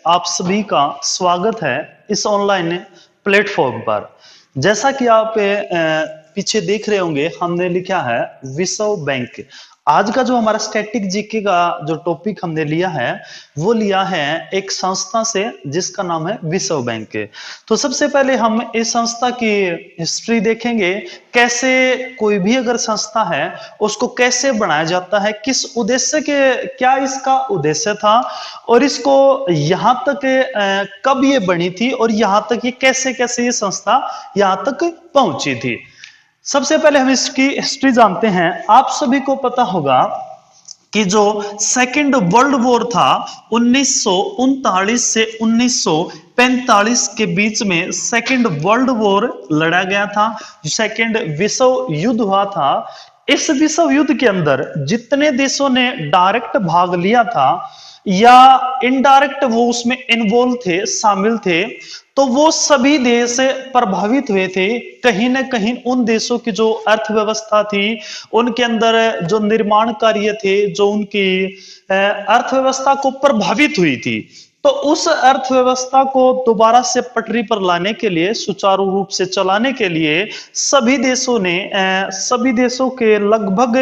आप सभी का स्वागत है इस ऑनलाइन प्लेटफॉर्म पर। जैसा कि आप पीछे देख रहे होंगे, हमने लिखा है विश्व बैंक। आज का जो हमारा स्टैटिक जीके का जो टॉपिक हमने लिया है वो लिया है एक संस्था से जिसका नाम है विश्व बैंक। तो सबसे पहले हम इस संस्था की हिस्ट्री देखेंगे, कैसे कोई भी अगर संस्था है उसको कैसे बनाया जाता है, किस उद्देश्य के, क्या इसका उद्देश्य था और इसको यहाँ तक कब ये बनी थी और यहाँ तक ये कैसे कैसे ये संस्था यहाँ तक पहुंची थी। सबसे पहले हम इसकी हिस्ट्री जानते हैं। आप सभी को पता होगा कि जो सेकेंड वर्ल्ड वॉर था 1939 से 1945 के बीच में सेकेंड वर्ल्ड वॉर लड़ा गया था, सेकेंड विश्व युद्ध हुआ था। इस विश्व युद्ध के अंदर जितने देशों ने डायरेक्ट भाग लिया था या इनडायरेक्ट वो उसमें इन्वॉल्व थे, शामिल थे, तो वो सभी देश प्रभावित हुए थे। कहीं ना कहीं उन देशों की जो अर्थव्यवस्था थी, उनके अंदर जो निर्माण कार्य थे, जो उनकी अर्थव्यवस्था को प्रभावित हुई थी। तो उस अर्थव्यवस्था को दोबारा से पटरी पर लाने के लिए, सुचारू रूप से चलाने के लिए सभी देशों ने, सभी देशों के लगभग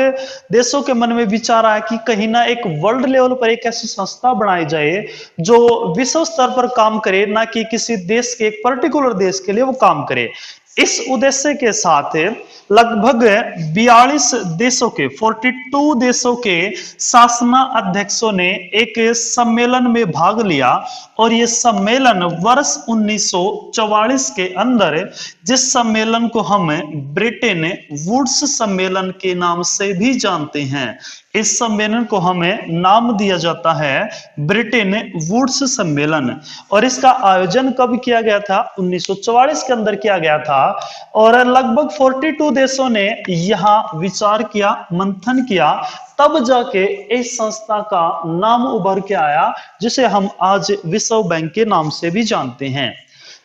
देशों के मन में विचार आया कि कहीं ना एक वर्ल्ड लेवल पर एक ऐसी संस्था बनाई जाए जो विश्व स्तर पर काम करे, ना कि किसी देश के, एक पर्टिकुलर देश के लिए वो काम करे। इस उद्देश्य के साथ लगभग 42 देशों के, 42 देशों के शासना अध्यक्षों ने एक सम्मेलन में भाग लिया और ये सम्मेलन वर्ष 1944 के अंदर, जिस सम्मेलन को हम ब्रिटेन वुड्स सम्मेलन के नाम से भी जानते हैं, इस सम्मेलन को हमें नाम दिया जाता है ब्रिटेन वुड्स सम्मेलन। और इसका आयोजन कब किया गया था? 1944 के अंदर किया गया था। और लगभग 42 देशों ने यहां विचार किया, मंथन किया, तब जाके इस संस्था का नाम उभर के आया जिसे हम आज विश्व बैंक के नाम से भी जानते हैं।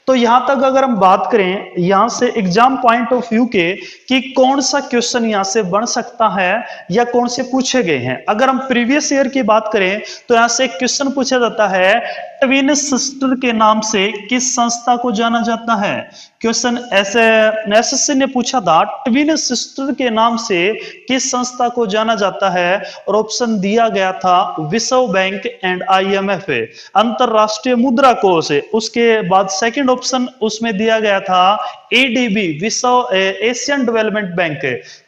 तो यहां तक अगर हम बात करें यहां से एग्जाम पॉइंट ऑफ व्यू के कि कौन सा क्वेश्चन यहां से बन सकता है या कौन से पूछे गए हैं। अगर हम प्रीवियस ईयर की बात करें तो यहां से एक क्वेश्चन पूछा जाता है, ट्विन सिस्टर के नाम से किस संस्था को जाना जाता है? क्वेश्चन ऐसे एसएससी ने पूछा था, ट्विन सिस्टर के नाम से किस संस्था को जाना जाता है? और ऑप्शन दिया गया था विश्व बैंक एंड आईएमएफ, अंतरराष्ट्रीय मुद्रा कोष। उसके बाद सेकंड ऑप्शन उसमें दिया गया था एडीबी, विश्व एशियन डेवलपमेंट बैंक।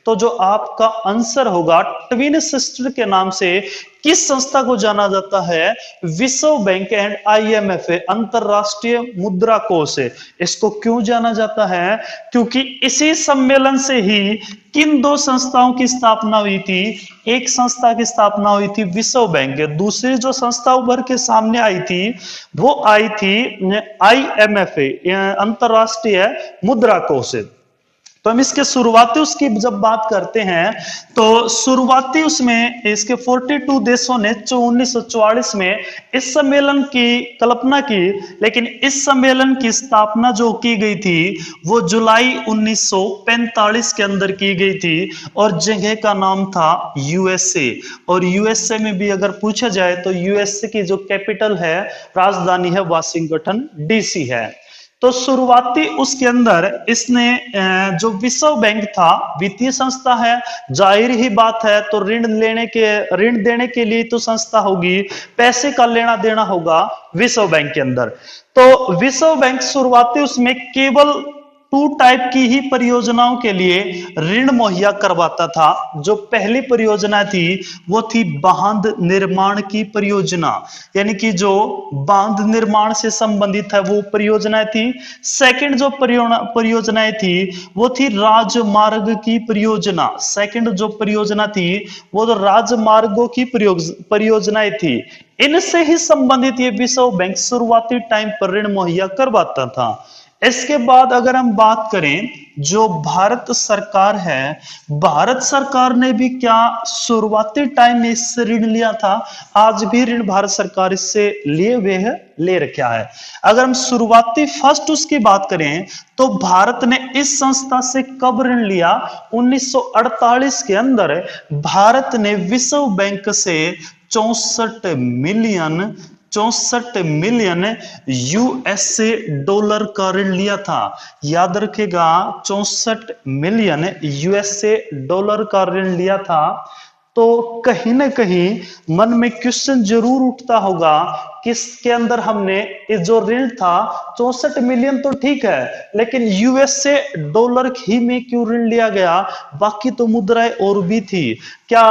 तो जो आपका आंसर होगा, ट्विन सिस्टर के नाम से किस संस्था को जाना जाता है? विश्व बैंक एंड आईएमएफ, अंतरराष्ट्रीय मुद्रा कोष। इसको क्यों जाना जाता है? क्योंकि इसी सम्मेलन से ही किन दो संस्थाओं की स्थापना हुई थी? एक संस्था की स्थापना हुई थी विश्व बैंक, दूसरी जो संस्था उभर के सामने आई थी वो आई थी आईएमएफ, अंतरराष्ट्रीय मुद्रा कोष। तो हम इसके शुरुआती उसकी जब बात करते हैं तो शुरुआती उसमें इसके 42 देशों ने 1944 में इस सम्मेलन की कल्पना की, लेकिन इस सम्मेलन की स्थापना जो की गई थी वो जुलाई 1945 के अंदर की गई थी और जगह का नाम था यूएसए। और यूएसए में भी अगर पूछा जाए तो यूएसए की जो कैपिटल है, राजधानी है वाशिंगटन डीसी है। तो शुरुआती उसके अंदर इसने जो विश्व बैंक था, वित्तीय संस्था है, जाहिर ही बात है, तो ऋण देने के लिए तो संस्था होगी, पैसे का लेना देना होगा विश्व बैंक के अंदर। तो विश्व बैंक शुरुआती उसमें केवल 2 टाइप की ही परियोजनाओं के लिए ऋण मुहैया करवाता था। जो पहली परियोजना थी वो थी बांध निर्माण की परियोजना, यानी कि जो बांध निर्माण से संबंधित है वो परियोजना थी। सेकंड जो परियोजनाएं थी वो थी राजमार्ग की परियोजना। सेकंड जो परियोजना थी वो तो राजमार्गों की परियोजनाएं थी। इनसे ही संबंधित ये विश्व बैंक शुरुआती टाइम पर ऋण मुहैया करवाता था। इसके बाद अगर हम बात करें जो भारत सरकार है, भारत सरकार ने भी क्या शुरुआती टाइम में इससे ऋण लिया था? आज भी ऋण भारत सरकार इससे लिए हुए है, ले रखा है। अगर हम शुरुआती फर्स्ट उसकी बात करें तो भारत ने इस संस्था से कब ऋण लिया? 1948 के अंदर भारत ने विश्व बैंक से 64 मिलियन 64 मिलियन यूएसए डॉलर का ऋण लिया था। याद रखेगा, 64 मिलियन यूएसए डॉलर का ऋण लिया था। तो कहीं ना कहीं मन में क्वेश्चन जरूर उठता होगा कि इसके अंदर हमने ये जो ऋण था 64 मिलियन तो ठीक है, लेकिन यूएसए डॉलर ही में क्यों ऋण लिया गया? बाकी तो मुद्राएं और भी थी। क्या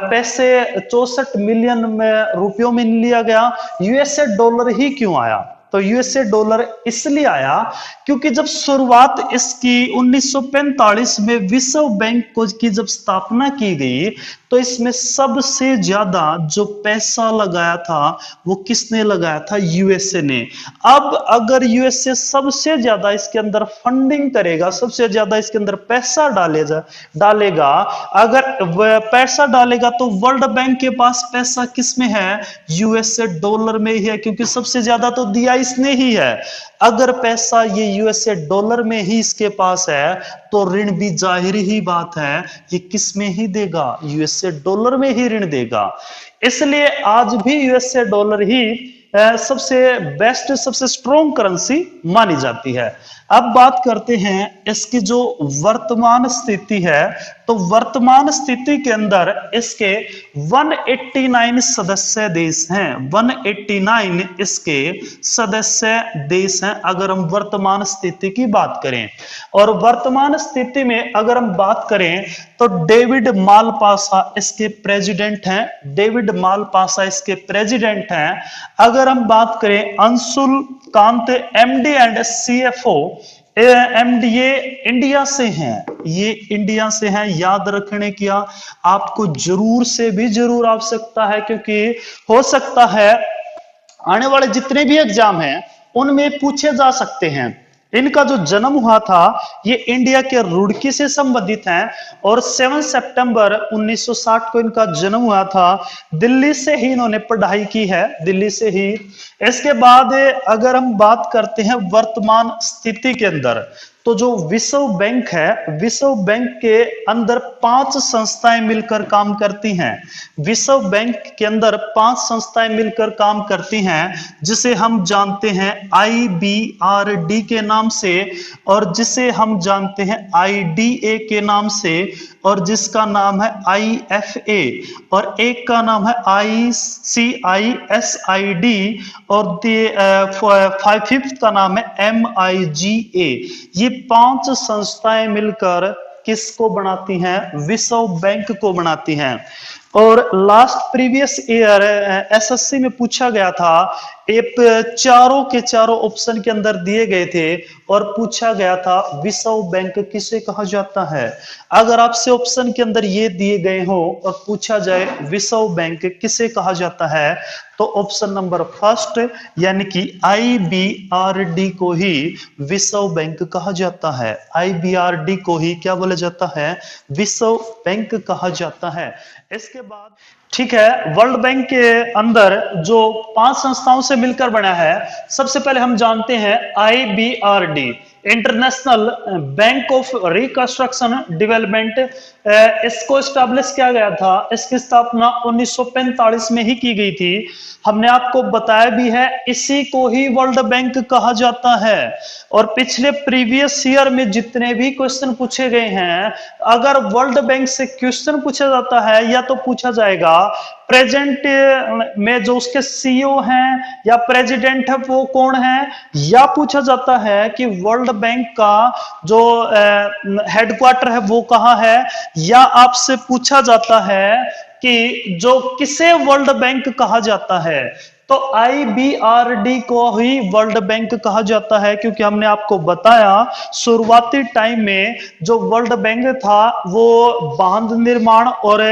पैसे 64 मिलियन में रुपयों में नहीं लिया गया? यूएसए डॉलर ही क्यों आया? तो यूएसए डॉलर इसलिए आया क्योंकि जब शुरुआत इसकी 1945 में विश्व बैंक को की जब स्थापना की गई, तो इसमें सबसे ज्यादा जो पैसा लगाया था वो किसने लगाया था? यूएसए ने। अब अगर यूएसए सबसे ज्यादा इसके अंदर फंडिंग करेगा, सबसे ज्यादा इसके अंदर पैसा डालेगा, अगर पैसा डालेगा तो वर्ल्ड बैंक के पास पैसा किस में है? यूएसए डॉलर में ही है, क्योंकि सबसे ज्यादा तो दिया इसने ही है। अगर पैसा ये यूएसए डॉलर में ही इसके पास है, तो ऋण भी जाहिर ही बात है ये किस में ही देगा? यूएसए डॉलर में ही ऋण देगा। इसलिए आज भी यूएसए डॉलर ही सबसे बेस्ट, सबसे स्ट्रॉन्ग करेंसी मानी जाती है। अब बात करते हैं इसकी जो वर्तमान स्थिति है, तो वर्तमान स्थिति के अंदर इसके 189 सदस्य देश हैं। 189 इसके सदस्य देश हैं अगर हम वर्तमान स्थिति की बात करें। और वर्तमान स्थिति में अगर हम बात करें तो डेविड मालपासा इसके प्रेसिडेंट हैं। डेविड मालपासा इसके प्रेसिडेंट हैं। अगर हम बात करें Anshul Kant MD and CFO, MDA India से हैं, ये इंडिया से हैं। याद रखने की आपको जरूर से भी जरूर आवश्यकता है, क्योंकि हो सकता है आने वाले जितने भी एग्जाम हैं उनमें पूछे जा सकते हैं। इनका जो जन्म हुआ था ये इंडिया के रुड़की से संबंधित हैं और 7 सितंबर 1960 को इनका जन्म हुआ था। दिल्ली से ही इन्होंने पढ़ाई की है, दिल्ली से ही। इसके बाद अगर हम बात करते हैं वर्तमान स्थिति के अंदर, तो जो विश्व बैंक है, विश्व बैंक के अंदर 5 संस्थाएं मिलकर काम करती हैं। विश्व बैंक के अंदर 5 संस्थाएं मिलकर काम करती हैं, जिसे हम जानते हैं IBRD के नाम से, और जिसे हम जानते हैं IDA के नाम से, और जिसका नाम है IFA, और एक का नाम है ICISID, और फिफ्थ का नाम है MIGA। ये 5 संस्थाएं मिलकर किसको बनाती हैं? विश्व बैंक को बनाती हैं। और लास्ट प्रीवियस ईयर एसएससी में पूछा गया था, एक चारों के चारों ऑप्शन के अंदर दिए गए थे और पूछा गया था विश्व बैंक किसे कहा जाता है। अगर आपसे ऑप्शन के अंदर ये दिए गए हो और पूछा जाए विश्व बैंक किसे कहा जाता है, तो ऑप्शन नंबर फर्स्ट यानी कि IBRD को ही विश्व बैंक कहा जाता है। IBRD को ही क्या बोला जाता है? विश्व बैंक कहा जाता है। इसके बाद ठीक है, वर्ल्ड बैंक के अंदर जो 5 संस्थाओं से मिलकर बना है, सबसे पहले हम जानते हैं IBRD, international bank of reconstruction development. इसको स्टैब्लिश किया गया था, इसकी स्थापना 1945 में ही की गई थी। हमने आपको बताया भी है, इसी को ही वर्ल्ड बैंक कहा जाता है। और पिछले प्रीवियस ईयर में जितने भी क्वेश्चन पूछे गए हैं, अगर वर्ल्ड बैंक से क्वेश्चन पूछा जाता है या तो पूछा जाएगा प्रेजेंट में जो उसके सीईओ हैं या प्रेसिडेंट है वो कौन है, या पूछा जाता है कि वर्ल्ड बैंक का जो हेडक्वार्टर है वो कहाँ है, या आपसे पूछा जाता है कि जो किसे वर्ल्ड बैंक कहा जाता है। तो IBRD को ही वर्ल्ड बैंक कहा जाता है, क्योंकि हमने आपको बताया शुरुआती टाइम में जो वर्ल्ड बैंक था वो बांध निर्माण और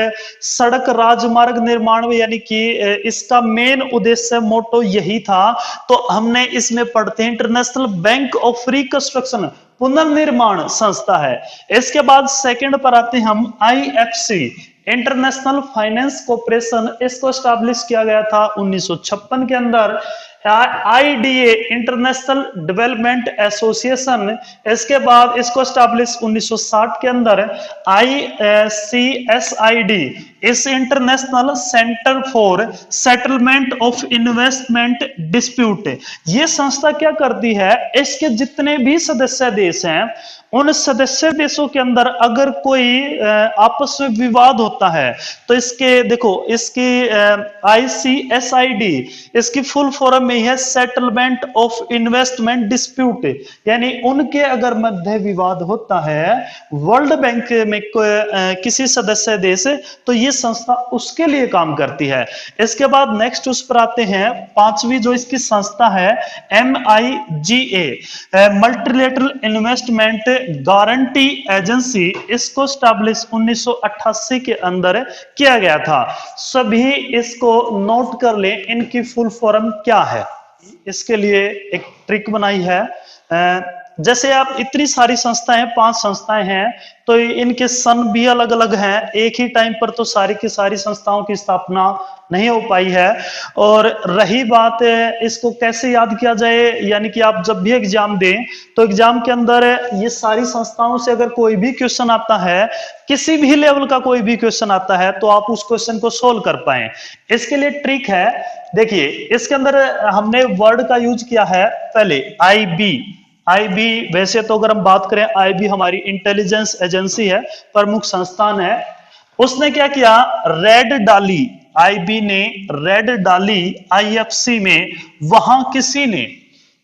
सड़क राजमार्ग निर्माण, यानी कि इसका मेन उद्देश्य मोटो यही था। तो हमने इसमें पढ़ते हैं इंटरनेशनल बैंक ऑफ रिकंस्ट्रक्शन, पुनर्निर्माण संस्था है। इसके बाद सेकंड पर आते हैं हम IFC, इंटरनेशनल फाइनेंस कॉर्पोरेशन। इसको स्टैब्लिश किया गया था 1956 के अंदर। आईडीए इंटरनेशनल डेवलपमेंट एसोसिएशन, इसके बाद इसको स्टैब्लिश 1960 के अंदर आईसीएसआईडी, इस international centre for settlement of investment dispute. ये संस्था क्या करती है, इसके जितने भी सदस्य देश हैं उन सदस्य देशों के अंदर अगर कोई आपस में विवाद होता है तो इसके देखो इसकी आईसीएसआईडी इसकी फुल फॉर्म में है सेटलमेंट ऑफ इन्वेस्टमेंट डिस्प्यूट, यानी उनके अगर मध्य विवाद होता है वर्ल्ड बैंक में किसी सदस्य देश, तो ये संस्था उसके लिए काम करती है। इसके बाद नेक्स्ट उस पर आते हैं, पांचवी जो इसकी संस्था है MIGA, multilateral investment guarantee agency, इसको स्टैब्लिश 1988 के अंदर किया गया था। सभी इसको नोट कर ले, इनकी फुल फॉर्म क्या है। इसके लिए एक ट्रिक बनाई है, जैसे आप इतनी सारी संस्थाएं, 5 संस्थाएं हैं, तो इनके सन भी अलग अलग हैं, एक ही टाइम पर तो सारी की सारी संस्थाओं की स्थापना नहीं हो पाई है। और रही बात इसको कैसे याद किया जाए, यानी कि आप जब भी एग्जाम दें तो एग्जाम के अंदर ये सारी संस्थाओं से अगर कोई भी क्वेश्चन आता है, किसी भी लेवल का कोई भी क्वेश्चन आता है, तो आप उस क्वेश्चन को सोल्व कर पाए। इसके लिए ट्रिक है, देखिए इसके अंदर हमने वर्ड का यूज किया है पहले आईबी। वैसे तो अगर हम बात करें, आईबी हमारी इंटेलिजेंस एजेंसी है, प्रमुख संस्थान है। उसने क्या किया, रेड डाली, आईबी ने रेड डाली आईएफसी में।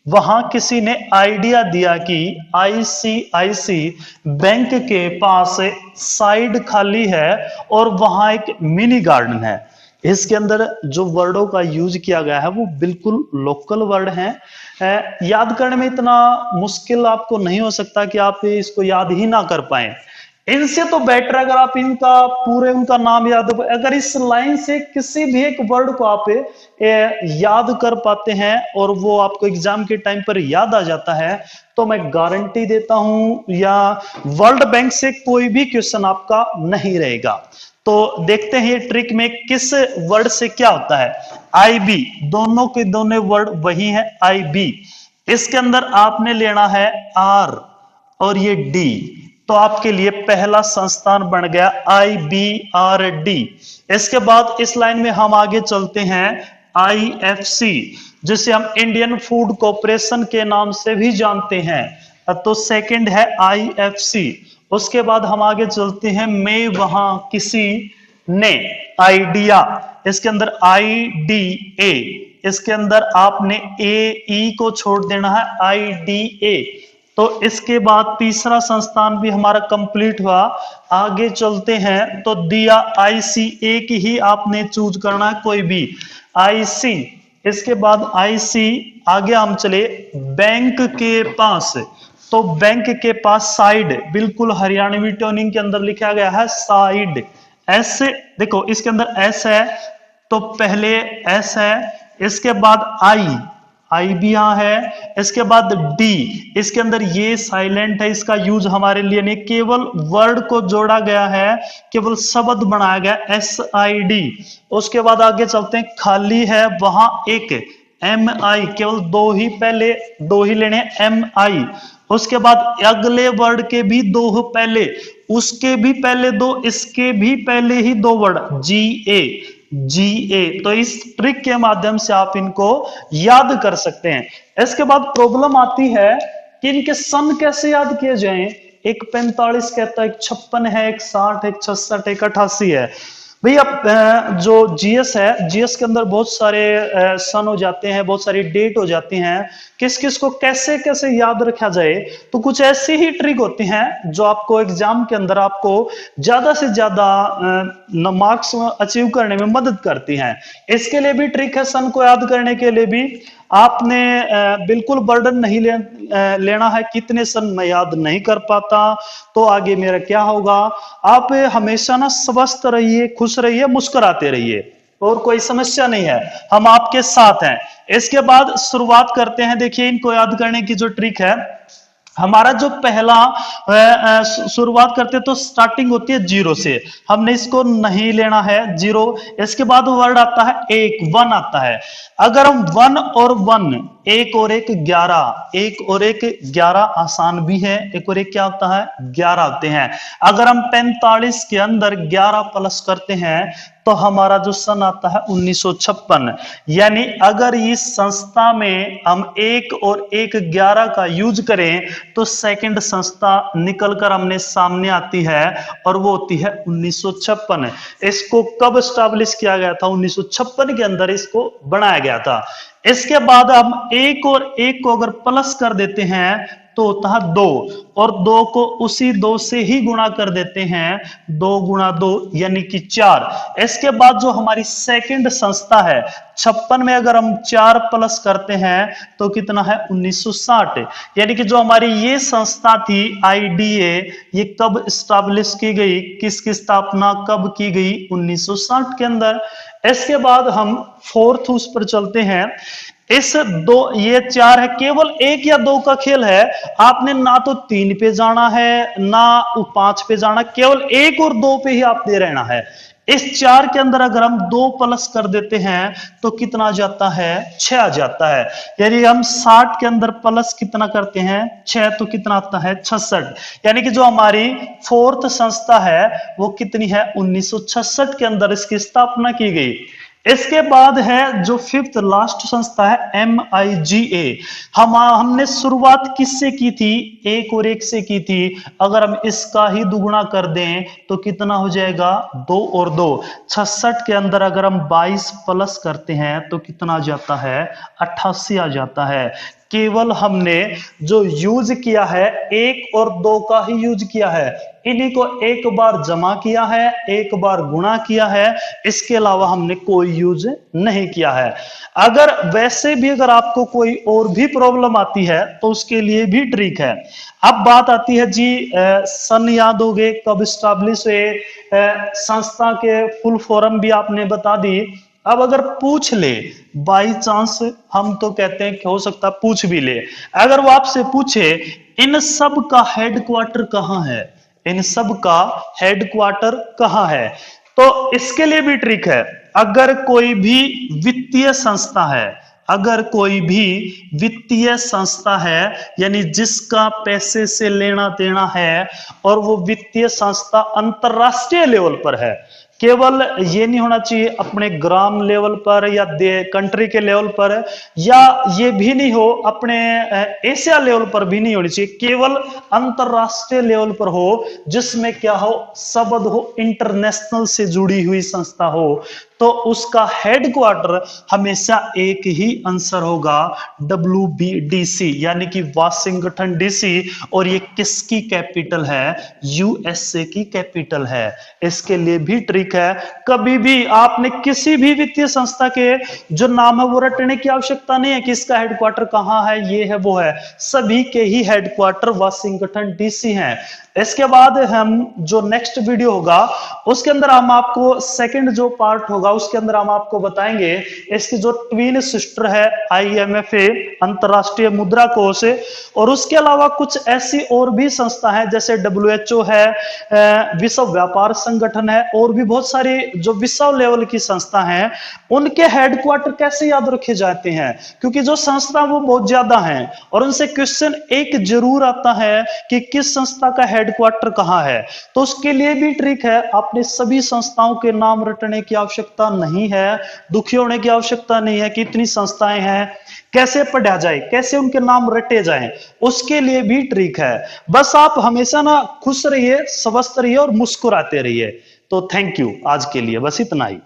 वहां किसी ने आइडिया दिया कि आईसीआईसी बैंक के पास साइड खाली है और वहां एक मिनी गार्डन है। इसके अंदर जो वर्डों का यूज किया गया है वो बिल्कुल लोकल वर्ड हैं, याद करने में इतना मुश्किल आपको नहीं हो सकता कि आप इसको याद ही ना कर पाए। इनसे तो बेटर अगर आप इनका पूरे उनका नाम याद, अगर इस लाइन से किसी भी एक वर्ड को आप याद कर पाते हैं और वो आपको एग्जाम के टाइम पर याद आ जाता है, तो मैं गारंटी देता हूं या वर्ल्ड बैंक से कोई भी क्वेश्चन आपका नहीं रहेगा। तो देखते हैं ये ट्रिक में किस वर्ड से क्या होता है। आईबी, दोनों के दोनों वर्ड वही है आईबी। इसके अंदर आपने लेना है आर और ये डी, तो आपके लिए पहला संस्थान बन गया IBRD। इसके बाद इस लाइन में हम आगे चलते हैं IFC, जिसे हम इंडियन फूड कॉर्पोरेशन के नाम से भी जानते हैं, तो सेकंड है IFC। उसके बाद हम आगे चलते हैं, मैं वहां किसी ने, आइडिया, इसके अंदर IDA, इसके अंदर आपने AE को छोड़ देना है IDA। तो इसके बाद तीसरा संस्थान भी हमारा कंप्लीट हुआ। आगे चलते हैं तो दिया IC, एक ही आपने चूज करना है कोई भी IC। इसके बाद IC आगे हम चले बैंक के पास, तो बैंक के पास साइड, बिल्कुल हरियाणवी ट्यूनिंग के अंदर लिखा गया है साइड। एस, देखो इसके अंदर एस है, तो पहले एस है, इसके बाद आई भी यहां है, इसके बाद डी, इसके अंदर ये साइलेंट है, इसका यूज हमारे लिए नहीं, केवल वर्ड को जोड़ा गया है, केवल शब्द बनाया गया SID। उसके बाद आगे चलते हैं, खाली है वहां एक MI, केवल दो ही लेने MI। उसके बाद अगले वर्ड के भी दो पहले, उसके भी पहले दो, इसके भी पहले ही दो वर्ड GA। तो इस ट्रिक के माध्यम से आप इनको याद कर सकते हैं। इसके बाद प्रॉब्लम आती है कि इनके सन कैसे याद किए जाएं। एक 45 कहता है, एक 56 है, एक 60, एक 66, एक 88 है। भैया जो जीएस है, जीएस के अंदर बहुत सारे सन हो जाते हैं, बहुत सारी डेट हो जाती हैं, किस किस को कैसे कैसे याद रखा जाए। तो कुछ ऐसी ही ट्रिक होती हैं जो आपको एग्जाम के अंदर आपको ज्यादा से ज्यादा मार्क्स अचीव करने में मदद करती हैं। इसके लिए भी ट्रिक है, सन को याद करने के लिए भी आपने बिल्कुल बर्डन नहीं लेना है, कितने सन मैं याद नहीं कर पाता तो आगे मेरा क्या होगा। आप हमेशा ना स्वस्थ रहिए, खुश रहिए, मुस्कुराते रहिए, और कोई समस्या नहीं है, हम आपके साथ हैं। इसके बाद शुरुआत करते हैं। देखिए इनको याद करने की जो ट्रिक है, हमारा जो पहला शुरुआत करते तो स्टार्टिंग होती है जीरो से, हमने इसको नहीं लेना है जीरो। इसके बाद वर्ड आता है एक, वन आता है। अगर हम वन और वन, एक और एक 11, एक और एक 11 आसान भी है, एक और एक क्या होता है 11 होते हैं। अगर हम 45 के अंदर 11 प्लस करते हैं तो हमारा जो सन आता है 1956। यानी अगर इस संस्था में हम एक और एक 11 का यूज करें तो सेकंड संस्था निकलकर हमने सामने आती है और वो होती है 1956। इसको कब स्टैब्लिश किया गया था? 1956 के अंदर इसको बनाया गया था। इसके बाद हम एक और एक को अगर प्लस कर देते हैं तो होता है 2, और 2 को उसी 2 से ही गुणा कर देते हैं, 2 गुणा 2 यानी कि 4। इसके बाद जो हमारी सेकंड संस्था है 56 में अगर हम 4 प्लस करते हैं तो कितना है 1960। यानी कि जो हमारी ये संस्था थी आईडीए, ये कब स्टैब्लिश की गई, किसकी स्थापना कब की गई? 1960 के अंदर। इसके बाद हम फोर्थ उस पर चलते हैं। इस दो, ये 4 है, केवल 1 या 2 का खेल है। आपने ना तो 3 पे जाना है ना 5 पे जाना, केवल 1 और 2 पे ही आपने रहना है। इस 4 के अंदर अगर हम 2 प्लस कर देते हैं तो कितना जाता है? 6 आ जाता है। यानी हम 60 के अंदर प्लस कितना करते हैं? 6, तो कितना आता है? 66। यानी कि जो हमारी फोर्थ संस्था है वो कितनी है? 1966 के अंदर इसकी स्थापना की गई। इसके बाद है जो फिफ्थ लास्ट संस्था है MIGA। हमने शुरुआत किससे की थी? 1 और 1 से की थी। अगर हम इसका ही दुगुना कर दें तो कितना हो जाएगा? 2 और 2। 66 के अंदर अगर हम 22 प्लस करते हैं तो कितना आ जाता है? 88 आ जाता है। केवल हमने जो यूज किया है 1 और 2 का ही यूज किया है, इन्हीं को एक बार जमा किया है, एक बार गुणा किया है, इसके अलावा हमने कोई यूज नहीं किया है। अगर वैसे भी अगर आपको कोई और भी प्रॉब्लम आती है तो उसके लिए भी ट्रिक है। अब बात आती है जी सन याद हो गए, कब स्टैब्लिश हुए, संस्था के फुल फॉर्म भी आपने बता दी। अब अगर पूछ ले बाई चांस, हम तो कहते हैं कि हो सकता पूछ भी ले, अगर वो आपसे पूछे इन सब का हेडक्वार्टर कहां है, इन सब का हेडक्वार्टर कहां है, तो इसके लिए भी ट्रिक है। अगर कोई भी वित्तीय संस्था है, अगर कोई भी वित्तीय संस्था है यानी जिसका पैसे से लेना देना है और वो वित्तीय संस्था अंतरराष्ट्रीय लेवल पर है, केवल ये नहीं होना चाहिए अपने ग्राम लेवल पर या कंट्री के लेवल पर, या ये भी नहीं हो अपने एशिया लेवल पर भी नहीं होनी चाहिए, केवल अंतरराष्ट्रीय लेवल पर हो, जिसमें क्या हो, शब्द हो इंटरनेशनल से जुड़ी हुई संस्था हो, तो उसका हेडक्वार्टर हमेशा एक ही आंसर होगा, WBDC यानी कि वाशिंगटन डीसी। और ये किसकी कैपिटल है? USA की कैपिटल है। इसके लिए भी ट्रिक है, कभी भी आपने किसी भी वित्तीय संस्था के जो नाम है वो रटने की आवश्यकता नहीं है कि इसका हेडक्वार्टर कहां है, ये है वो है, सभी के ही हेडक्वार्टर वाशिंगटन डीसी हैं। इसके बाद हम जो नेक्स्ट वीडियो होगा उसके अंदर हम आपको सेकंड जो पार्ट होगा उसके अंदर हम आपको बताएंगे इसकी जो ट्विन सिस्टर है IMFA अंतरराष्ट्रीय मुद्रा कोष, और उसके अलावा कुछ ऐसी और भी संस्था है जैसे WHO है, विश्व व्यापार संगठन है, और भी बहुत सारी जो विश्व लेवल की संस्था हैं उनके हेडक्वार्टर कैसे याद रखे जाते हैं, क्योंकि जो संस्था वो बहुत ज्यादा हैं और उनसे क्वेश्चन एक जरूर आता है कि किस संस्था का हेडक्वार्टर कहां है। तो उसके लिए भी ट्रिक है, आपने सभी संस्थाओं के नाम रटने की आवश्यकता नहीं है, दुखी होने की आवश्यकता नहीं है कि इतनी संस्थाएं हैं कैसे पढ़ा जाए, कैसे उनके नाम रटे जाएं, उसके लिए भी ट्रिक है। बस आप हमेशा ना खुश रहिए, स्वस्थ रहिए और मुस्कुराते रहिए। तो थैंक यू, आज के लिए बस इतना ही।